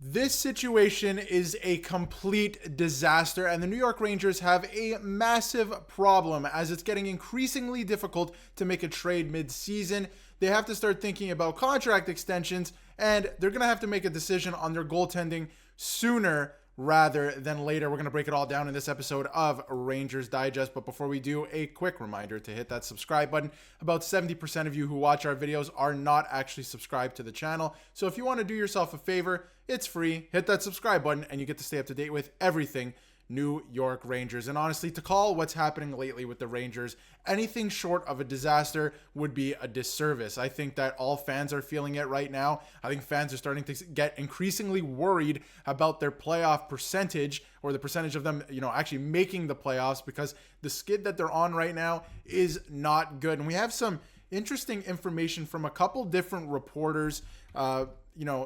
This situation is a complete disaster, and the New York Rangers have a massive problem as it's getting increasingly difficult to make a trade mid-season. They have to start thinking about contract extensions, and they're going to have to make a decision on their goaltending sooner rather than later. We're going to break it all down in this episode of Rangers Digest. But before we do, a quick reminder to hit that subscribe button. About 70% of you who watch our videos are not actually subscribed to the channel. So if you want to do yourself a favor, it's free. Hit that subscribe button and you get to stay up to date with everything New York Rangers. And honestly, to call what's happening lately with the Rangers anything short of a disaster would be a disservice. I think that all fans are feeling it right now. I think fans are starting to get increasingly worried about their playoff percentage, or the percentage of them, actually making the playoffs, because the skid that they're on right now is not good. And we have some interesting information from a couple different reporters,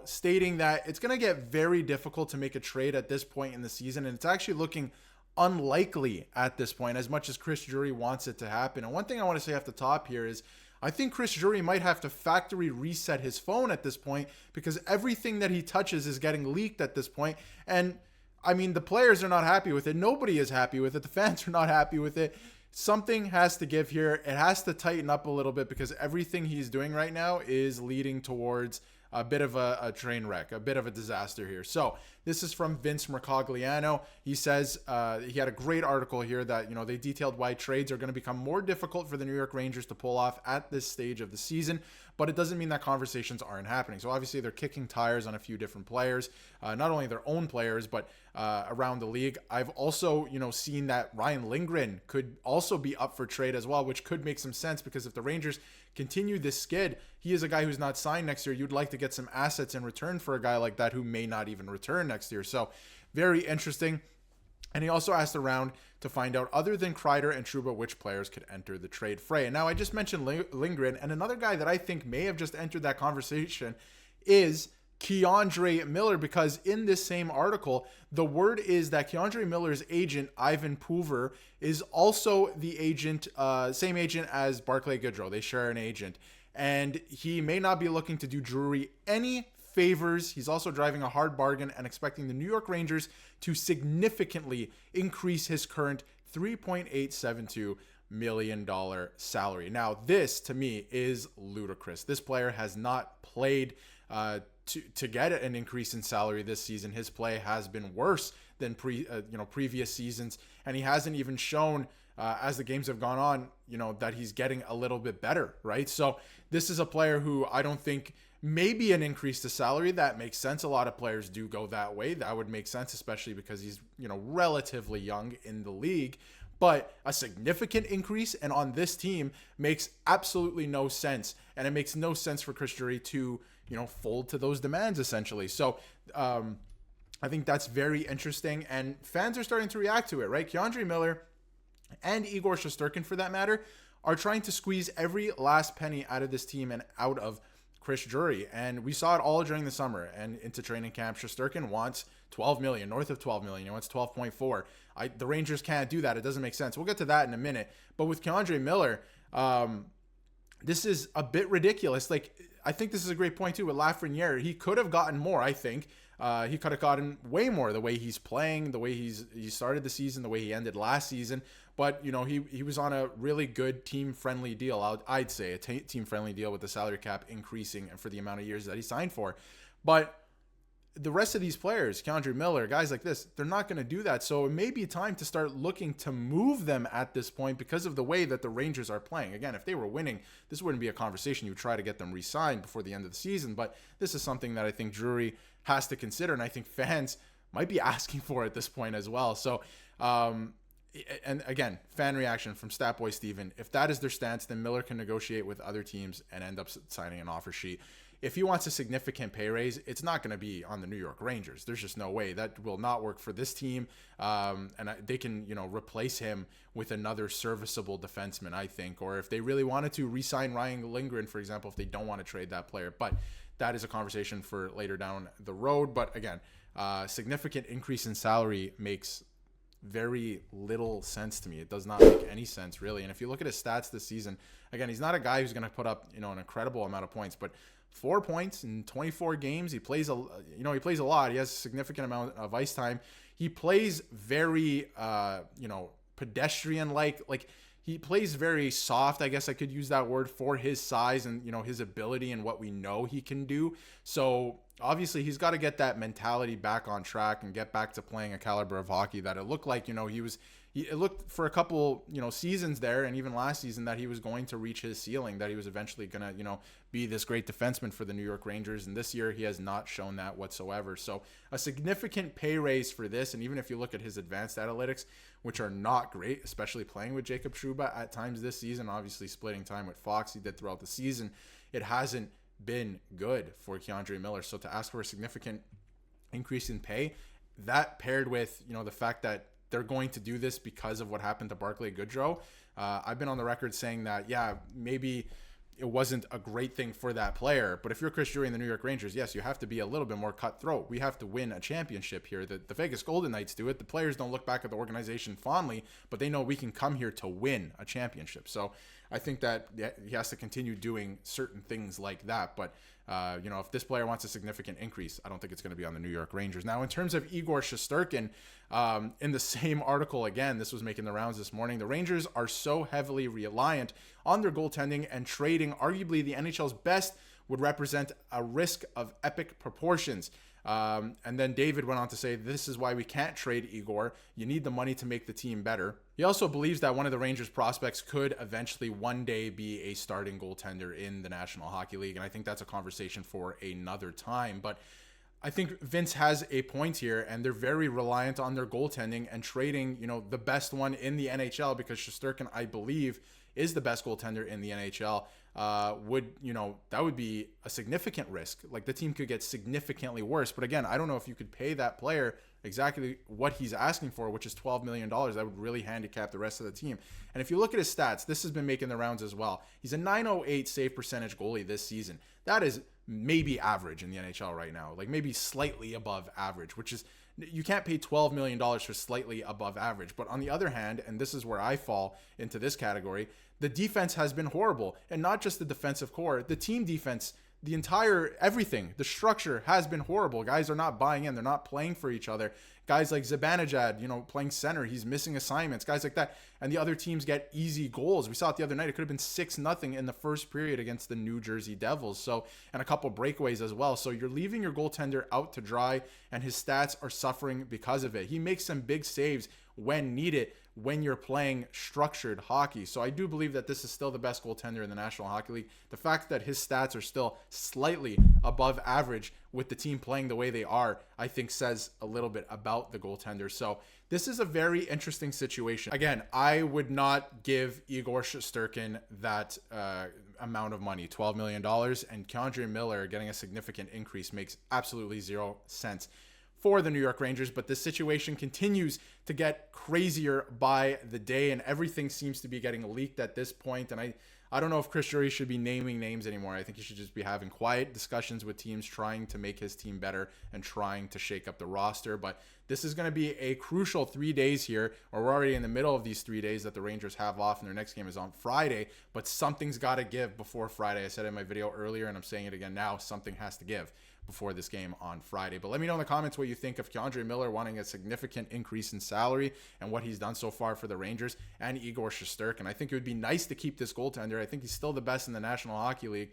stating that it's going to get very difficult to make a trade at this point in the season. And it's actually looking unlikely at this point, as much as Chris Drury wants it to happen. And one thing I want to say off the top here is I think Chris Drury might have to factory reset his phone at this point, because everything that he touches is getting leaked at this point. And I mean, the players are not happy with it. Nobody is happy with it. The fans are not happy with it. Something has to give here. It has to tighten up a little bit, because everything he's doing right now is leading towards a bit of a train wreck, a bit of a disaster here. So this is from Vince Mercogliano. He says he had a great article here that, they detailed why trades are going to become more difficult for the New York Rangers to pull off at this stage of the season, but it doesn't mean that conversations aren't happening. So obviously they're kicking tires on a few different players, not only their own players, but around the league. I've also, seen that Ryan Lindgren could also be up for trade as well, which could make some sense, because if the Rangers continue this skid, he is a guy who's not signed next year. You'd like to get some assets in return for a guy like that who may not even return next year. So very interesting. And he also asked around to find out, other than Kreider and Trouba, which players could enter the trade fray. And now I just mentioned Lindgren, and another guy that I think may have just entered that conversation is K'Andre Miller, because in this same article, the word is that K'Andre Miller's agent, Ivan Poover, is also the agent, same agent as Barclay Goodrow. They share an agent, and he may not be looking to do Drury any favors. He's also driving a hard bargain and expecting the New York Rangers to significantly increase his current $3.872 million salary. Now, this to me is ludicrous. This player has not played to get an increase in salary this season. His play has been worse than previous seasons, and he hasn't even shown as the games have gone on, that he's getting a little bit better, right? So this is a player who I don't think maybe an increase to salary. That makes sense. A lot of players do go that way. That would make sense, especially because he's, relatively young in the league. But a significant increase and on this team makes absolutely no sense. And it makes no sense for Chris Drury to, fold to those demands, essentially. So I think that's very interesting. And fans are starting to react to it, right? K'Andre Miller and Igor Shesterkin, for that matter, are trying to squeeze every last penny out of this team and out of Chris Drury. And we saw it all during the summer and into training camp. Shesterkin wants $12 million, north of $12 million. He wants 12.4. The Rangers can't do that. It doesn't make sense. We'll get to that in a minute. But with K'Andre Miller, this is a bit ridiculous. Like, I think this is a great point too with Lafreniere. He could have gotten more, I think. He could have gotten way more the way he's playing, the way he started the season, the way he ended last season. But, he was on a really good team-friendly deal. I'd say a team-friendly deal with the salary cap increasing for the amount of years that he signed for. But the rest of these players, K'Andre Miller, guys like this, they're not going to do that. So it may be time to start looking to move them at this point because of the way that the Rangers are playing. Again, if they were winning, this wouldn't be a conversation. You would try to get them re-signed before the end of the season. But this is something that I think Drury has to consider, and I think fans might be asking for at this point as well. So, and again, fan reaction from Statboy Steven. If that is their stance, then Miller can negotiate with other teams and end up signing an offer sheet. If he wants a significant pay raise, it's not going to be on the New York Rangers. There's just no way. That will not work for this team. And they can, replace him with another serviceable defenseman, I think. Or if they really wanted to re-sign Ryan Lindgren, for example, if they don't want to trade that player. But that is a conversation for later down the road. But again, significant increase in salary makes very little sense to me. It does not make any sense, really. And if you look at his stats this season, again, he's not a guy who's going to put up, an incredible amount of points, but 4 points in 24 games. He plays he plays a lot. He has a significant amount of ice time. He plays very, pedestrian like he plays very soft. I guess I could use that word for his size and, his ability and what we know he can do. So obviously he's got to get that mentality back on track and get back to playing a caliber of hockey that it looked like, it looked for a couple, seasons there, and even last season, that he was going to reach his ceiling, that he was eventually going to, be this great defenseman for the New York Rangers. And this year, he has not shown that whatsoever. So a significant pay raise for this. And even if you look at his advanced analytics, which are not great, especially playing with Jacob Trouba at times this season, obviously splitting time with Fox, he did throughout the season, it hasn't been good for K'Andre Miller. So to ask for a significant increase in pay, that paired with, the fact that they're going to do this because of what happened to Barclay Goodrow. I've been on the record saying that, maybe it wasn't a great thing for that player. But if you're Chris Drury and the New York Rangers, yes, you have to be a little bit more cutthroat. We have to win a championship here. The Vegas Golden Knights do it. The players don't look back at the organization fondly, but they know we can come here to win a championship. So I think that he has to continue doing certain things like that. But, if this player wants a significant increase, I don't think it's going to be on the New York Rangers. Now, in terms of Igor Shesterkin, in the same article, again, this was making the rounds this morning, the Rangers are so heavily reliant on their goaltending, and trading arguably the NHL's best would represent a risk of epic proportions. And then David went on to say, this is why we can't trade Igor. You need the money to make the team better. He also believes that one of the Rangers prospects could eventually one day be a starting goaltender in the National Hockey League. And I think that's a conversation for another time. But I think Vince has a point here, and they're very reliant on their goaltending, and trading, the best one in the NHL, because Shesterkin, I believe, is the best goaltender in the NHL, that would be a significant risk. Like, the team could get significantly worse. But again, I don't know if you could pay that player exactly what he's asking for, which is $12 million. That would really handicap the rest of the team. And if you look at his stats, this has been making the rounds as well. He's a .908 save percentage goalie this season. That is maybe average in the NHL right now, like maybe slightly above average, which is, you can't pay $12 million for slightly above average. But on the other hand, and this is where I fall into this category, the defense has been horrible. And not just the defensive core, the team defense, the entire everything, the structure has been horrible. Guys are not buying in. They're not playing for each other. Guys like Zibanejad, playing center, he's missing assignments, guys like that. And the other teams get easy goals. We saw it the other night. It could have been 6-0 in the first period against the New Jersey Devils. So, and a couple breakaways as well. So you're leaving your goaltender out to dry, and his stats are suffering because of it. He makes some big saves when needed, when you're playing structured hockey. So I do believe that this is still the best goaltender in the National Hockey League. The fact that his stats are still slightly above average with the team playing the way they are, I think says a little bit about the goaltender. So this is a very interesting situation. Again, I would not give Igor Shesterkin that amount of money, $12 million, and K'Andre Miller getting a significant increase makes absolutely 0 sense for the New York Rangers. But this situation continues to get crazier by the day, and everything seems to be getting leaked at this point. And I don't know if Chris Drury should be naming names anymore. I think he should just be having quiet discussions with teams, trying to make his team better and trying to shake up the roster. But this is going to be a crucial 3 days here, or we're already in the middle of these 3 days that the Rangers have off, and their next game is on Friday. But something's got to give before Friday. I said it in my video earlier, and I'm saying it again now. Something has to give before this game on Friday. But let me know in the comments what you think of K'Andre Miller wanting a significant increase in salary and what he's done so far for the Rangers, and Igor Shesterkin. I think it would be nice to keep this goaltender. I think he's still the best in the National Hockey League,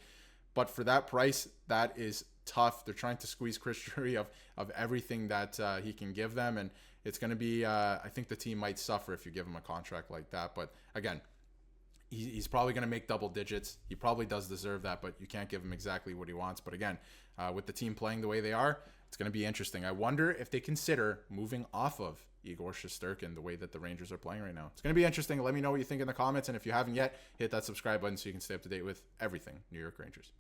but for that price, that is tough. They're trying to squeeze Chris Drury of everything that he can give them, and it's going to be, I think the team might suffer if you give him a contract like that. But again, he's probably going to make double digits. He probably does deserve that, but you can't give him exactly what he wants. But again, with the team playing the way they are, it's going to be interesting. I wonder if they consider moving off of Igor Shesterkin the way that the Rangers are playing right now. It's going to be interesting. Let me know what you think in the comments. And if you haven't yet, hit that subscribe button so you can stay up to date with everything New York Rangers.